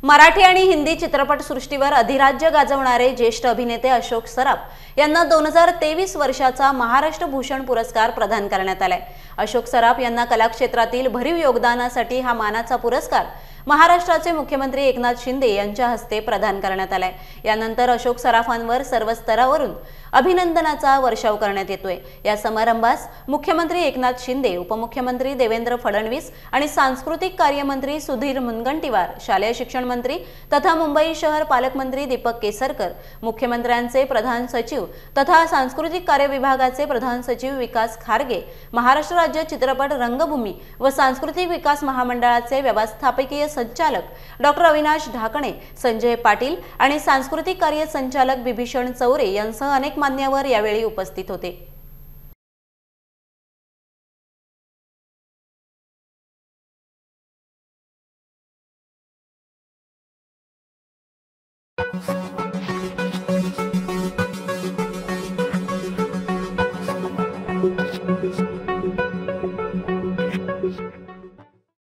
मराठी आणि हिंदी चित्रपटसृष्टीवर अधिराज्य गाजवणारे ज्येष्ठ अभिनेते अशोक सराफ यांना 2023 वर्षाचा महाराष्ट्र भूषण पुरस्कार प्रदान करण्यात आलाय। अशोक सराफ यांना कलाक्षेत्रातील भरीव योगदानासाठी हा मानाचा पुरस्कार महाराष्ट्राचे मुख्यमंत्री एकनाथ शिंदे यांच्या हस्ते प्रदान करण्यात आलाय। यानंतर अशोक सराफांवर सर्व स्तरावरून अभिनंदनाचा वर्षाव करण्यात येतोय। या समारंभास मुख्यमंत्री एकनाथ शिंदे, उपमुख्यमंत्री देवेंद्र फडणवीस आणि सांस्कृतिक कार्य मंत्री सुधीर मुनगंटीवार, शालेय शिक्षण मंत्री तथा मुंबई शहर पालकमंत्री दीपक केसरकर, मुख्यमंत्र्यांचे प्रधान सचिव तथा सांस्कृतिक कार्य विभागाचे प्रधान सचिव विकास खारगे, महाराष्ट्र राज्य चित्रपट रंगभूमी व सांस्कृतिक विकास महामंडळाचे व्यवस्थापकीय संचालक डॉ. अविनाश ढाकणे, संजय पाटील आणि सांस्कृतिक कार्य संचालक बिभीषण चौरे यांसह अनेक मान्यवर यावेळी उपस्थित होते।